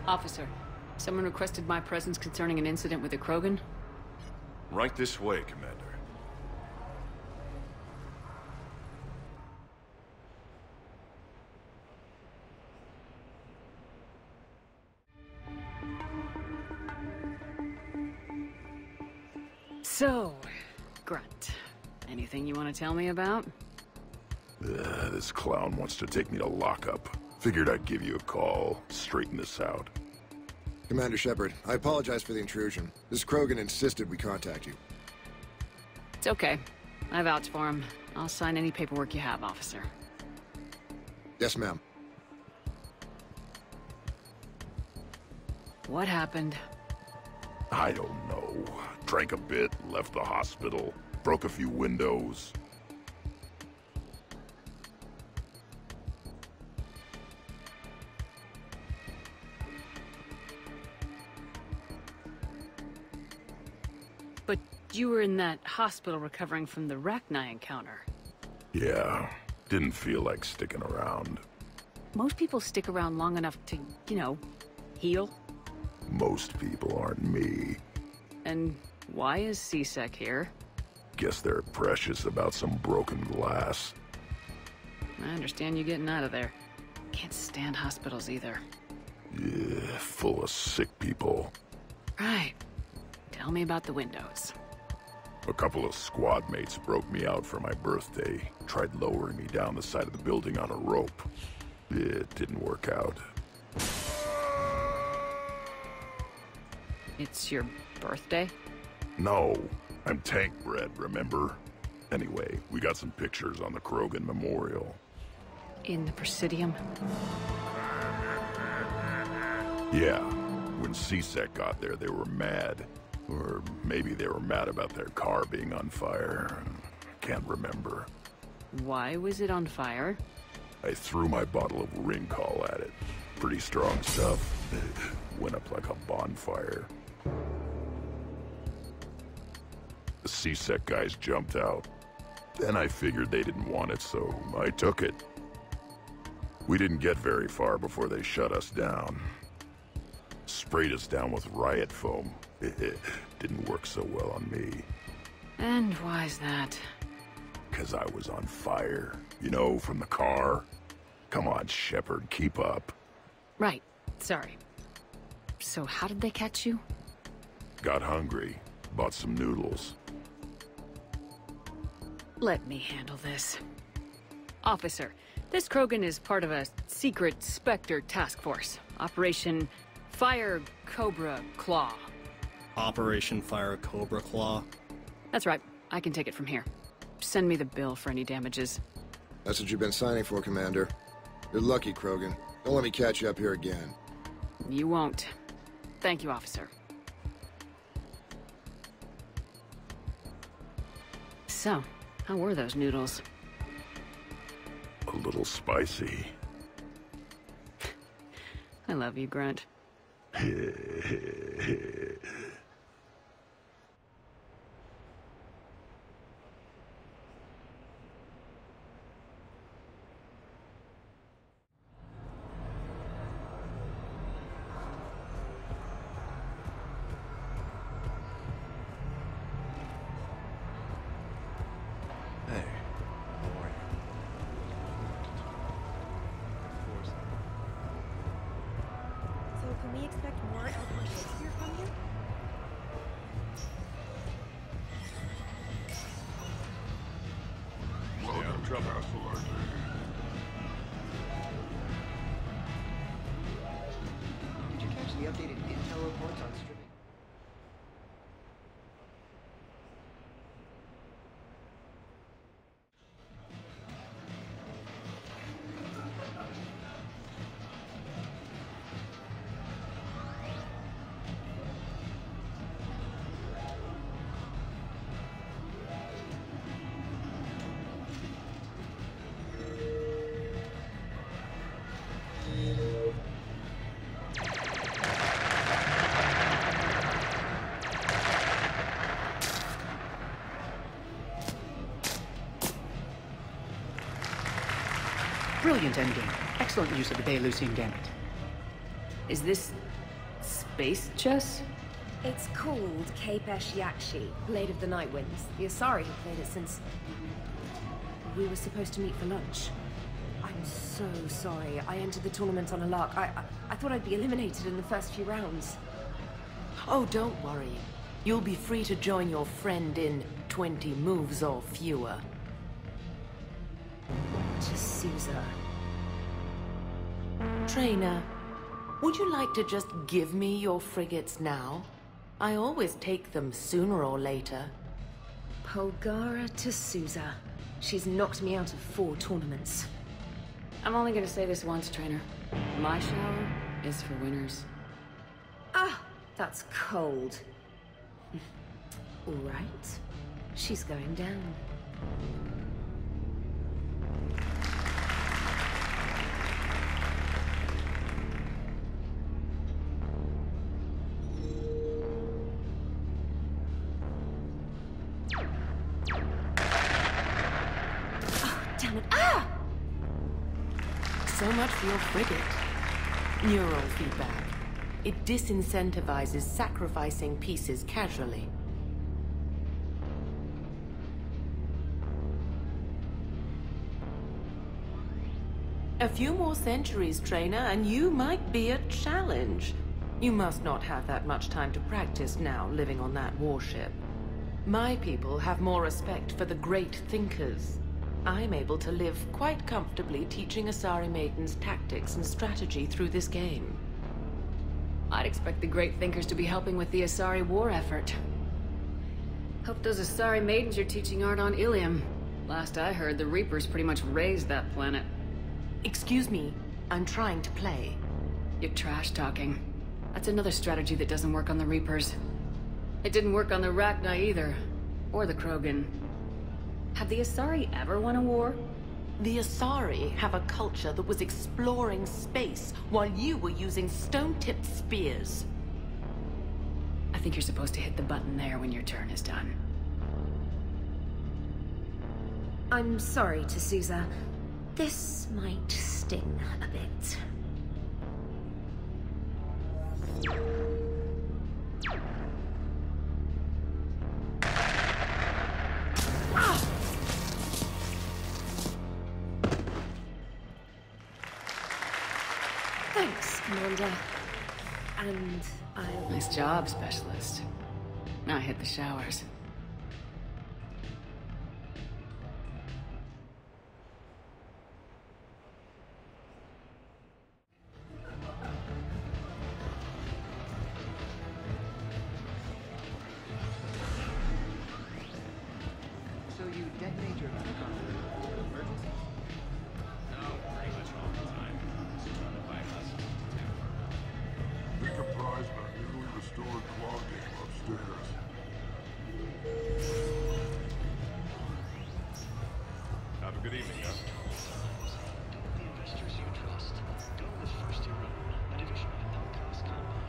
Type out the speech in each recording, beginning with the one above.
Officer, someone requested my presence concerning an incident with the Krogan. Right this way, Commander. So, Grunt, anything you want to tell me about? This clown wants to take me to lockup. Figured I'd give you a call, straighten this out. Commander Shepard, I apologize for the intrusion. This Krogan insisted we contact you. It's okay. I vouch for him. I'll sign any paperwork you have, officer. Yes, ma'am. What happened? I don't know. Drank a bit, left the hospital, broke a few windows. But you were in that hospital recovering from the Rachni encounter. Yeah, didn't feel like sticking around. Most people stick around long enough to, heal. Most people aren't me. And why is C-Sec here? Guess they're precious about some broken glass. I understand you getting out of there. Can't stand hospitals either. Yeah, full of sick people. Right. Tell me about the windows. A couple of squad mates broke me out for my birthday. Tried lowering me down the side of the building on a rope. It didn't work out. It's your birthday? No, I'm tank bred, remember? Anyway, we got some pictures on the Krogan Memorial. In the Presidium? Yeah, when C-Sec got there, they were mad. Or maybe they were mad about their car being on fire. Can't remember. Why was it on fire? I threw my bottle of Ringcall at it. Pretty strong stuff. Went up like a bonfire. The C-Sec guys jumped out. Then I figured they didn't want it, so I took it. We didn't get very far before they shut us down. Sprayed us down with riot foam. It didn't work so well on me. And why's that? 'Cause I was on fire. You know, from the car. Come on, Shepard, keep up. Right. Sorry. So how did they catch you? Got hungry. Bought some noodles. Let me handle this. Officer, this Krogan is part of a secret Spectre task force. Operation Fire Cobra Claw. Operation Fire Cobra Claw? That's right. I can take it from here. Send me the bill for any damages. That's what you've been signing for, Commander. You're lucky, Krogan. Don't let me catch you up here again. You won't. Thank you, officer. So, how were those noodles? A little spicy. I love you, Grunt. Can we expect more Elder Shakespeare from you? Welcome, trouble. Did you catch the updated intel reports on stripping? Brilliant endgame. Excellent use of the Belarusian gambit. Is this space chess? It's called Kapesh Yakshi, Blade of the Night Winds. The Asari have played it since... we were supposed to meet for lunch. I'm so sorry. I entered the tournament on a lark. I thought I'd be eliminated in the first few rounds. Oh, don't worry. You'll be free to join your friend in 20 moves or fewer. To Sousa. Trainer, would you like to just give me your frigates now? I always take them sooner or later. Polgara to Sousa. She's knocked me out of 4 tournaments. I'm only gonna say this once, trainer. My shower is for winners. Ah, that's cold. All right. She's going down. Damn it. Ah! So much for your frigate. Neural feedback. It disincentivizes sacrificing pieces casually. A few more centuries, trainer, and you might be a challenge. You must not have that much time to practice now, living on that warship. My people have more respect for the great thinkers. I'm able to live quite comfortably teaching Asari maidens tactics and strategy through this game. I'd expect the great thinkers to be helping with the Asari war effort. Hope those Asari maidens you're teaching aren't on Ilium. Last I heard, the Reapers pretty much raised that planet. Excuse me, I'm trying to play. You're trash-talking. That's another strategy that doesn't work on the Reapers. It didn't work on the Rachni either. Or the Krogan. Have the Asari ever won a war? The Asari have a culture that was exploring space while you were using stone-tipped spears. I think you're supposed to hit the button there when your turn is done. I'm sorry, T'Souza. This might sting a bit. Thanks, Commander. And I'll... Nice job, Specialist. Now hit the showers. So you detonate your emergency? No, pretty much all the time. Surrounded by hustle. Pick a prize by newly restored claw game upstairs. Have a good evening, guys. The investors you trust. Go with First Year Own, a division of Pelcos Compound.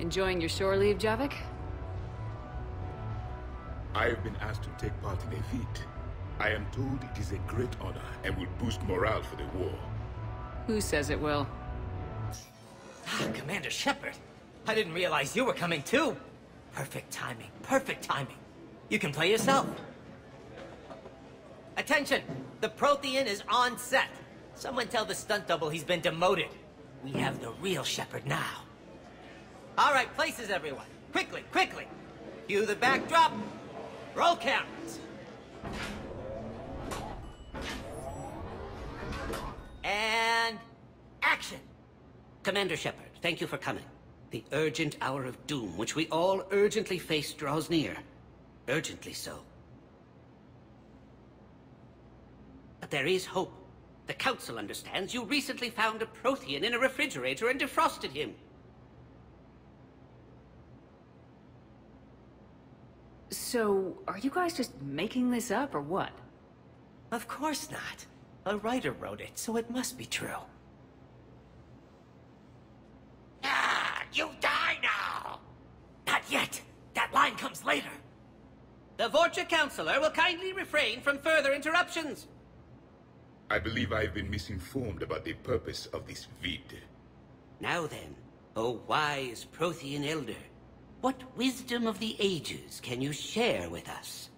Enjoying your shore leave, Javik? I have been asked to take part in a feat. I am told it is a great honor and will boost morale for the war. Who says it will? Commander Shepard, I didn't realize you were coming too. Perfect timing, perfect timing. You can play yourself. Attention, the Prothean is on set. Someone tell the stunt double he's been demoted. We have the real Shepard now. All right, places everyone. Quickly, quickly. Cue the backdrop. Roll cameras. And action. Commander Shepard, thank you for coming. The urgent hour of doom, which we all urgently face, draws near. Urgently so. But there is hope. The Council understands you recently found a Prothean in a refrigerator and defrosted him. So, are you guys just making this up, or what? Of course not. A writer wrote it, so it must be true. Ah, you the Vorcha Counselor will kindly refrain from further interruptions. I believe I have been misinformed about the purpose of this vid. Now then, O wise Prothean Elder, what wisdom of the ages can you share with us?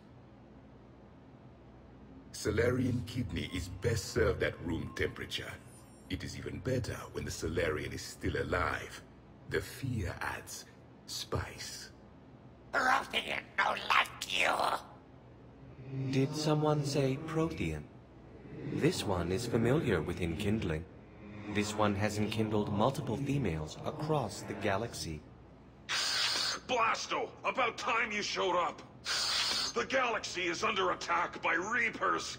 Salarian kidney is best served at room temperature. It is even better when the Salarian is still alive. The fear adds spice. Prothean no like you! Did someone say Prothean? This one is familiar with enkindling. This one has enkindled multiple females across the galaxy. Blasto! About time you showed up! The galaxy is under attack by Reapers!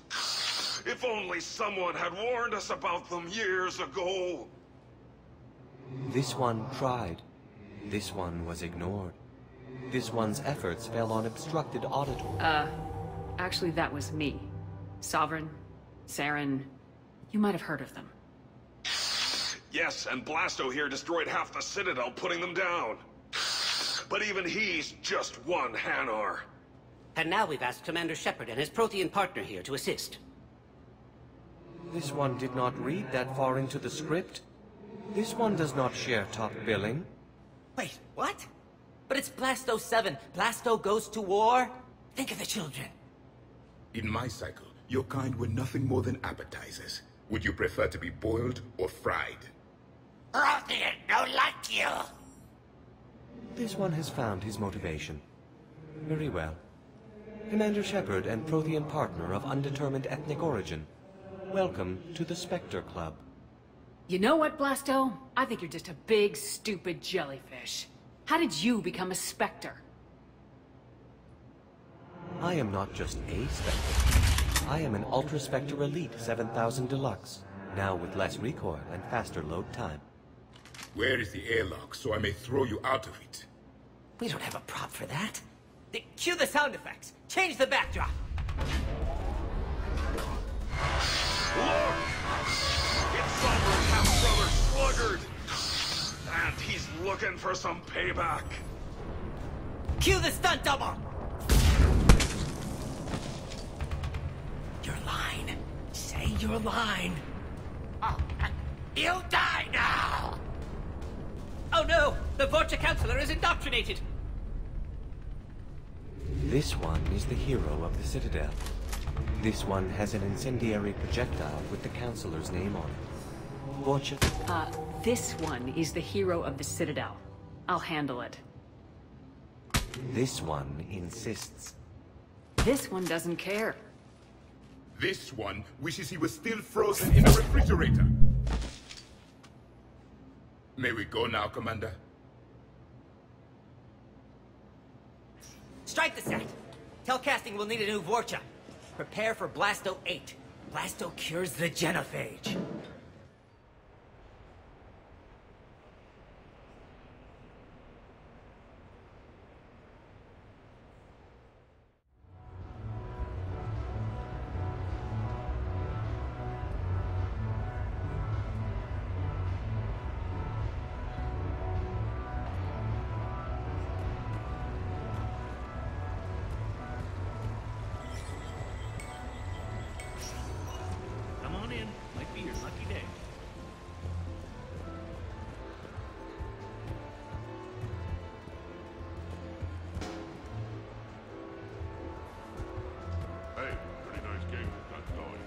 If only someone had warned us about them years ago! This one tried. This one was ignored. This one's efforts fell on obstructed auditory. Actually that was me. Sovereign, Saren, you might have heard of them. Yes, and Blasto here destroyed half the Citadel, putting them down. But even he's just one Hanar. And now we've asked Commander Shepard and his Prothean partner here to assist. This one did not read that far into the script. This one does not share top billing. Wait, what? But it's Blasto 7. Blasto goes to war? Think of the children. In my cycle, your kind were nothing more than appetizers. Would you prefer to be boiled or fried? Prothean no like you! This one has found his motivation. Very well. Commander Shepard and Prothean partner of undetermined ethnic origin. Welcome to the Spectre Club. You know what, Blasto? I think you're just a big, stupid jellyfish. How did you become a Spectre? I am not just a Spectre. I am an Ultra Spectre Elite 7000 Deluxe, now with less recoil and faster load time. Where is the airlock so I may throw you out of it? We don't have a prop for that. Cue the sound effects. Change the backdrop. Look! It's Sovereign's half-brother Sluggard! And he's looking for some payback. Cue the stunt double! Your line. Say your line. Oh, you die now! Oh no! The Vorcha Counselor is indoctrinated! This one is the hero of the Citadel. This one has an incendiary projectile with the Counselor's name on it. Vorcha... This one is the hero of the Citadel. I'll handle it. This one insists. This one doesn't care. This one wishes he was still frozen in a refrigerator. May we go now, Commander? Strike the set. Telcasting will need a new Vorcha. Prepare for Blasto 8. Blasto cures the genophage. Come on in. Might be your lucky day. Hey, pretty nice game we've got going.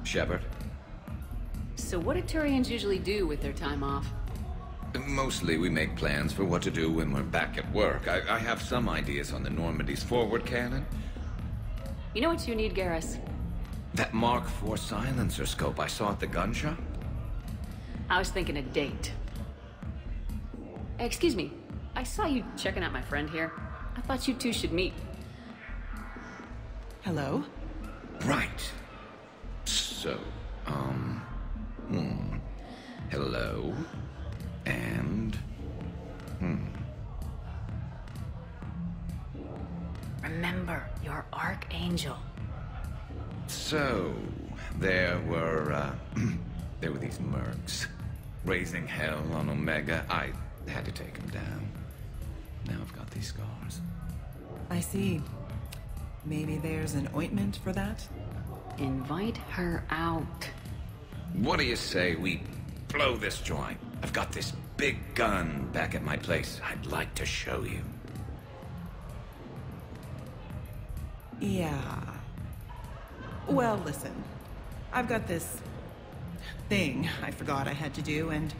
Shepard? So what do Turians usually do with their time off? Mostly we make plans for what to do when we're back at work. I have some ideas on the Normandy's forward cannon. You know what you need, Garrus? That Mark IV silencer scope I saw at the gun shop? I was thinking a date. Excuse me, I saw you checking out my friend here. I thought you two should meet. Hello? Right. So, hello. And, Remember, you're Archangel. So, there were these mercs. Raising hell on Omega. I had to take them down. Now I've got these scars. I see. Maybe there's an ointment for that? Invite her out. What do you say we blow this joint? I've got this big gun back at my place. I'd like to show you. Yeah. Well, listen. I've got this thing I forgot I had to do, and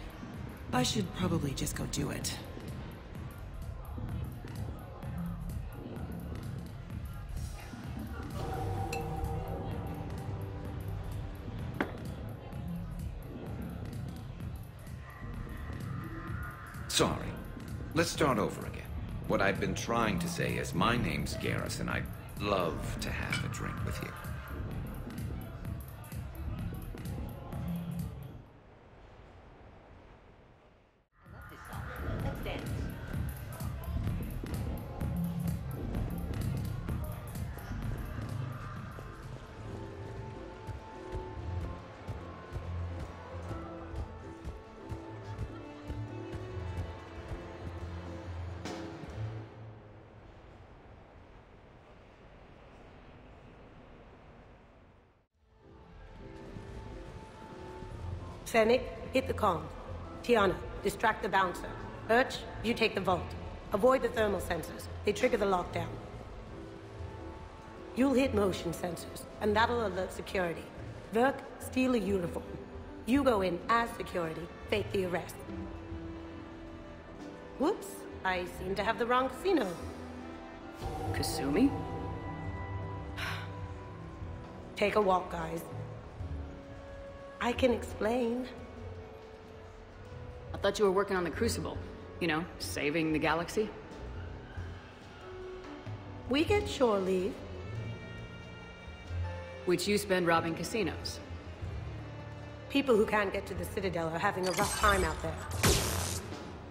I should probably just go do it. Sorry. Let's start over again. What I've been trying to say is my name's Garrus, and I'd love to have a drink with you. Let's dance. Fennec, hit the comms. Tiana, distract the bouncer. Urch, you take the vault. Avoid the thermal sensors. They trigger the lockdown. You'll hit motion sensors, and that'll alert security. Verk, steal a uniform. You go in as security, fake the arrest. Whoops, I seem to have the wrong casino. Kasumi? Take a walk, guys. I can explain. I thought you were working on the Crucible. You know, saving the galaxy. We get shore leave. Which you spend robbing casinos. People who can't get to the Citadel are having a rough time out there.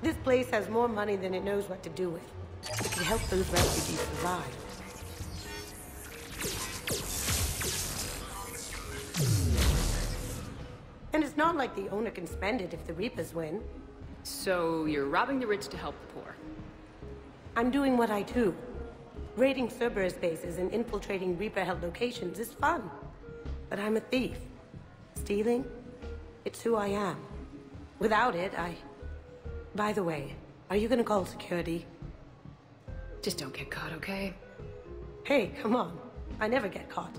This place has more money than it knows what to do with. It can help those refugees survive. And it's not like the owner can spend it if the Reapers win. So you're robbing the rich to help the poor. I'm doing what I do. Raiding Cerberus bases and infiltrating Reaper-held locations is fun. But I'm a thief. Stealing? It's who I am. Without it, By the way, are you gonna call security? Just don't get caught, okay? Hey, come on. I never get caught.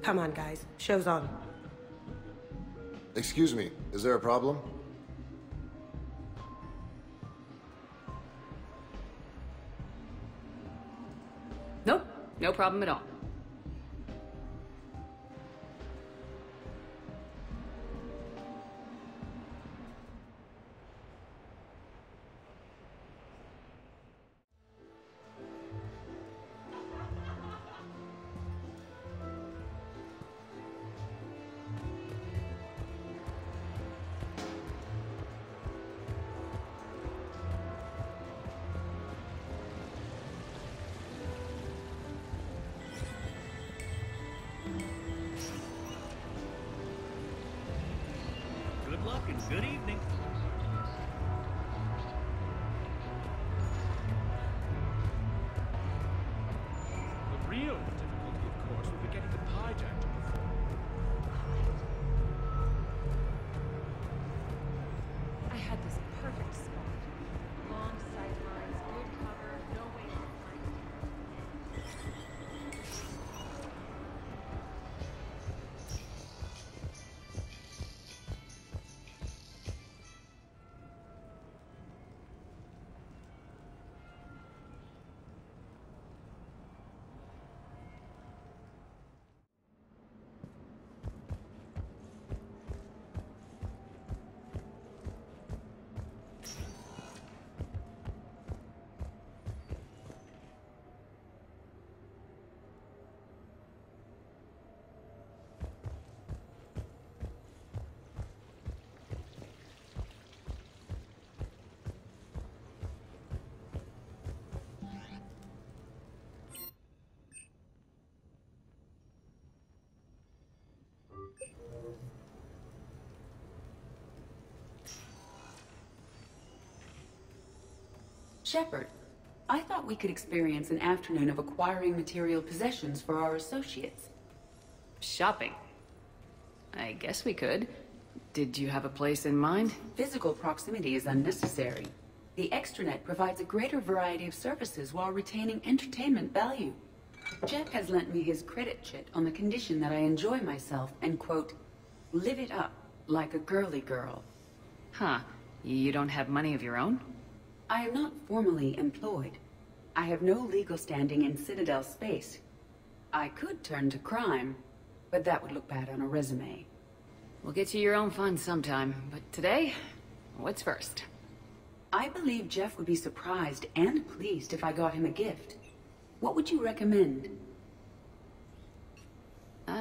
Come on, guys. Show's on. Excuse me, is there a problem? Nope, no problem at all. Good luck and good evening. The real difficulty, of course, will be getting the hijack to perform. I had this perfect spot. Long sight lines, good cover, no way to find Shepard, I thought we could experience an afternoon of acquiring material possessions for our associates. Shopping? I guess we could. Did you have a place in mind? Physical proximity is unnecessary. The extranet provides a greater variety of services while retaining entertainment value. Jeff has lent me his credit chit on the condition that I enjoy myself and, quote, live it up like a girly girl. Huh. You don't have money of your own? I am not formally employed. I have no legal standing in Citadel space. I could turn to crime, but that would look bad on a resume. We'll get you your own fun sometime, but today, what's first? I believe Jeff would be surprised and pleased if I got him a gift. What would you recommend?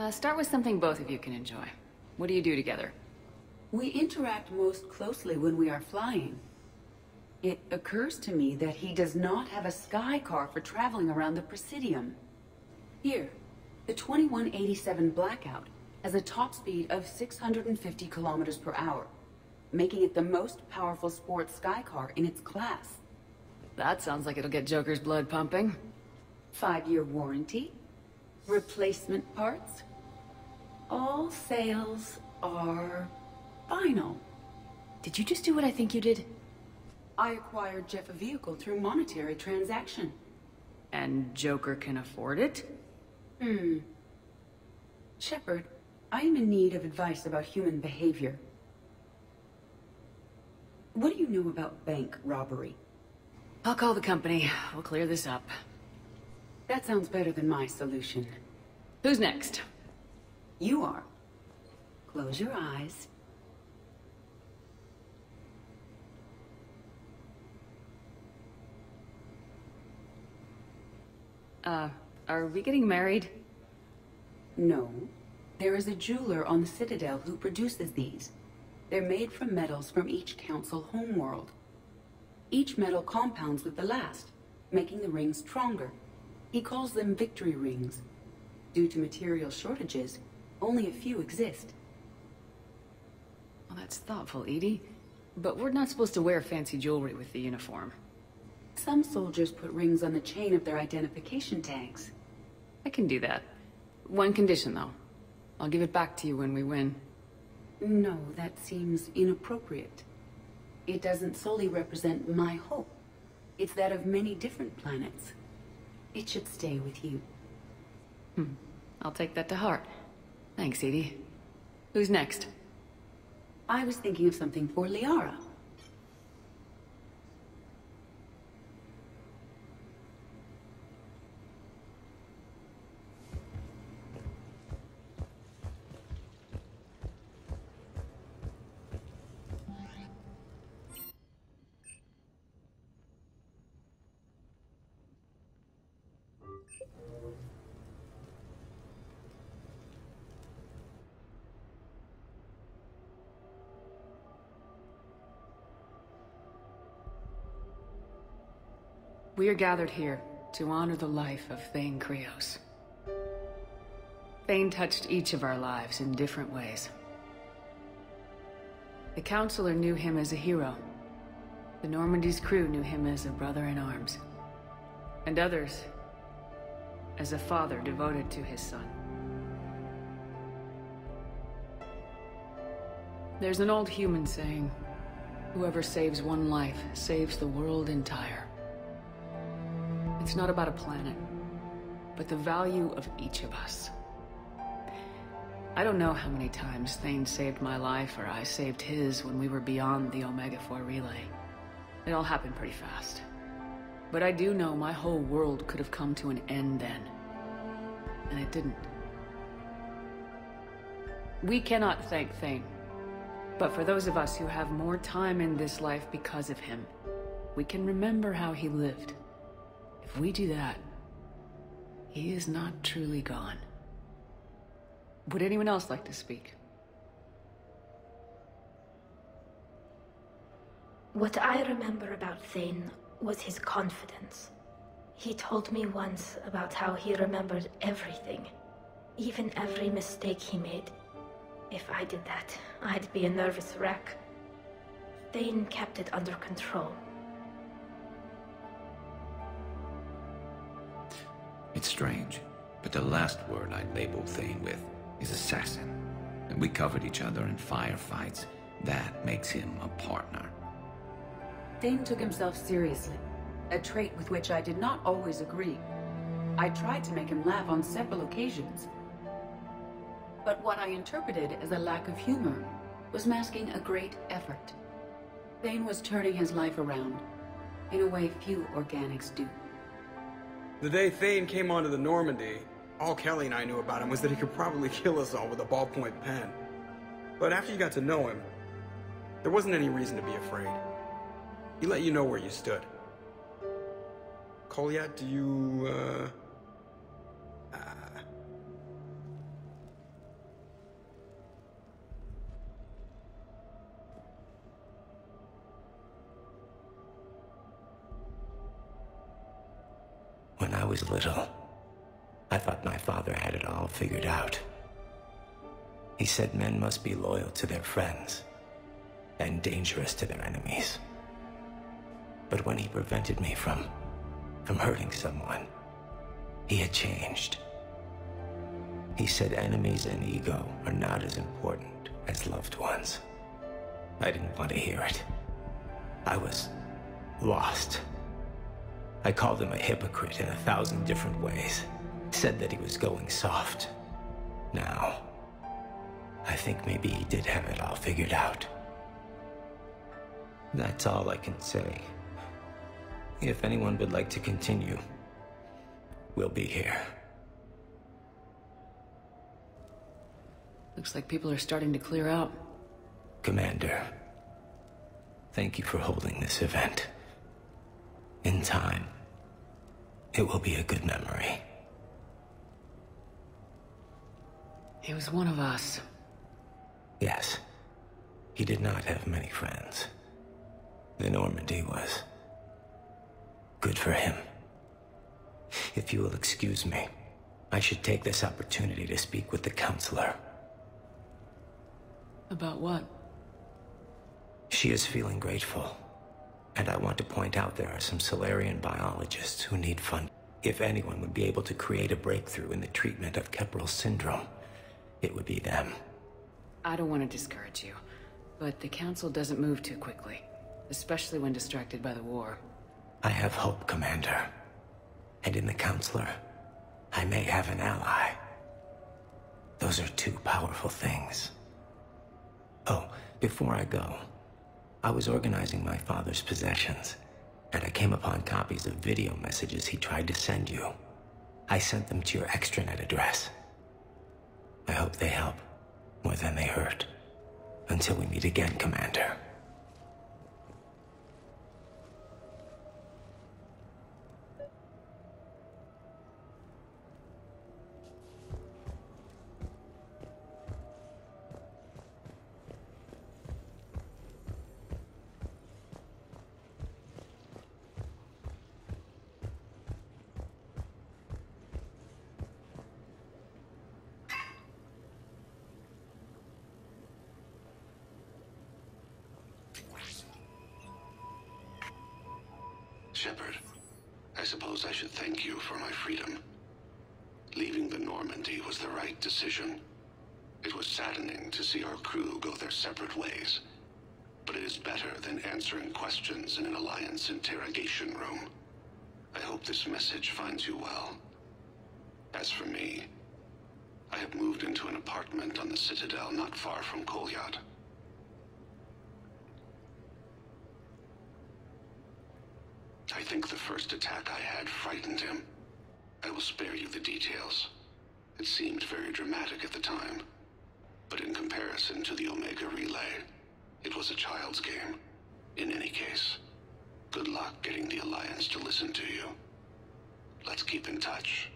Start with something both of you can enjoy. What do you do together? We interact most closely when we are flying. It occurs to me that he does not have a sky car for traveling around the Presidium. Here, the 2187 Blackout has a top speed of 650 kilometers per hour, making it the most powerful sports sky car in its class. That sounds like it'll get Joker's blood pumping. 5-year warranty, replacement parts. All sales are final. Did you just do what I think you did? I acquired Jeff a vehicle through monetary transaction. And Joker can afford it? Shepard, I am in need of advice about human behavior. What do you know about bank robbery? I'll call the company. We'll clear this up. That sounds better than my solution. Who's next? You are. Close your eyes. Are we getting married? No. There is a jeweler on the Citadel who produces these. They're made from metals from each council homeworld. Each metal compounds with the last, making the rings stronger. He calls them victory rings. Due to material shortages, only a few exist. Well, that's thoughtful, Edie. But we're not supposed to wear fancy jewelry with the uniform. Some soldiers put rings on the chain of their identification tags. I can do that. One condition, though. I'll give it back to you when we win. No, that seems inappropriate. It doesn't solely represent my hope. It's that of many different planets. It should stay with you. I'll take that to heart. Thanks, Edie. Who's next? I was thinking of something for Liara. We are gathered here to honor the life of Thane Krios. Thane touched each of our lives in different ways. The Counselor knew him as a hero. The Normandy's crew knew him as a brother in arms. And others as a father devoted to his son. There's an old human saying, whoever saves one life saves the world entire. It's not about a planet, but the value of each of us. I don't know how many times Thane saved my life or I saved his when we were beyond the Omega-4 relay. It all happened pretty fast. But I do know my whole world could have come to an end then. And it didn't. We cannot thank Thane. But for those of us who have more time in this life because of him, we can remember how he lived. If we do that, he is not truly gone. Would anyone else like to speak? What I remember about Thane was his confidence. He told me once about how he remembered everything, even every mistake he made. If I did that, I'd be a nervous wreck. Thane kept it under control. It's strange, but the last word I'd label Thane with is assassin. And we covered each other in firefights. That makes him a partner. Thane took himself seriously, a trait with which I did not always agree. I tried to make him laugh on several occasions. But what I interpreted as a lack of humor was masking a great effort. Thane was turning his life around, in a way few organics do. The day Thane came onto the Normandy, all Kelly and I knew about him was that he could probably kill us all with a ballpoint pen. But after you got to know him, there wasn't any reason to be afraid. He let you know where you stood. Kolyat, do you, When I was little, I thought my father had it all figured out. He said men must be loyal to their friends and dangerous to their enemies. But when he prevented me from hurting someone, he had changed. He said enemies and ego are not as important as loved ones. I didn't want to hear it. I was lost. I called him a hypocrite in 1,000 different ways. Said that he was going soft. Now, I think maybe he did have it all figured out. That's all I can say. If anyone would like to continue, we'll be here. Looks like people are starting to clear out. Commander, thank you for holding this event. In time, it will be a good memory. He was one of us. Yes. He did not have many friends. The Normandy was good for him. If you will excuse me, I should take this opportunity to speak with the counselor. About what? She is feeling grateful. And I want to point out there are some Solarian biologists who need funding. If anyone would be able to create a breakthrough in the treatment of Keppel syndrome, it would be them. I don't want to discourage you, but the Council doesn't move too quickly, especially when distracted by the war. I have hope, Commander. And in the Counselor, I may have an ally. Those are two powerful things. Oh, before I go, I was organizing my father's possessions, and I came upon copies of video messages he tried to send you. I sent them to your extranet address. I hope they help, more than they hurt. Until we meet again, Commander. Shepard, I suppose I should thank you for my freedom. Leaving the Normandy was the right decision. It was saddening to see our crew go their separate ways, but it is better than answering questions in an Alliance interrogation room. I hope this message finds you well. As for me, I have moved into an apartment on the Citadel not far from Kolyat. I think the first attack I had frightened him. I will spare you the details. It seemed very dramatic at the time, but in comparison to the Omega Relay, it was a child's game. In any case, good luck getting the Alliance to listen to you. Let's keep in touch.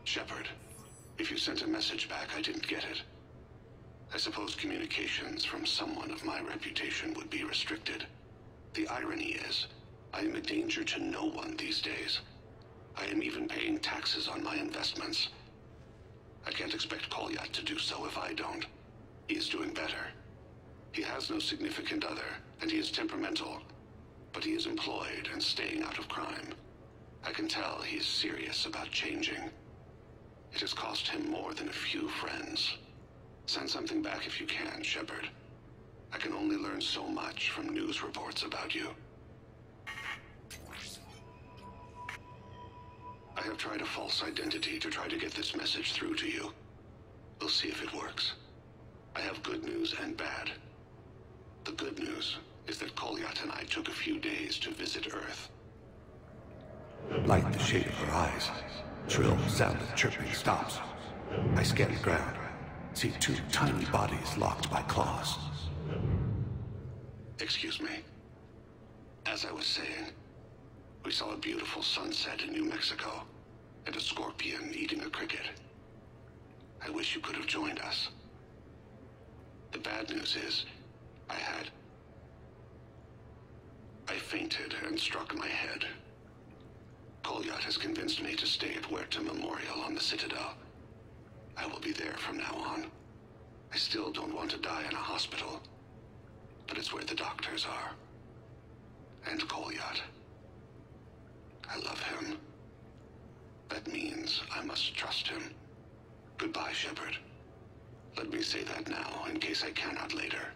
Shepard. If you sent a message back, I didn't get it. I suppose communications from someone of my reputation would be restricted. The irony is, I am a danger to no one these days. I am even paying taxes on my investments. I can't expect Kolyat to do so if I don't. He is doing better, He has no significant other, and he is temperamental, but he is employed and staying out of crime. I can tell he is serious about changing. It has cost him more than a few friends. Send something back if you can, Shepard. I can only learn so much from news reports about you. I have tried a false identity to try to get this message through to you. We'll see if it works. I have good news and bad. The good news is that Kolyat and I took a few days to visit Earth. Light the shade of her eyes. Shrill sound of chirping stops. I scan the ground. See two tiny bodies locked by claws. Excuse me. As I was saying, we saw a beautiful sunset in New Mexico, and a scorpion eating a cricket. I wish you could have joined us. The bad news is, I fainted and struck my head. Kolyat has convinced me to stay at Huerta Memorial on the Citadel. I will be there from now on. I still don't want to die in a hospital, but it's where the doctors are. And Kolyat. I love him. That means I must trust him. Goodbye, Shepard. Let me say that now, in case I cannot later.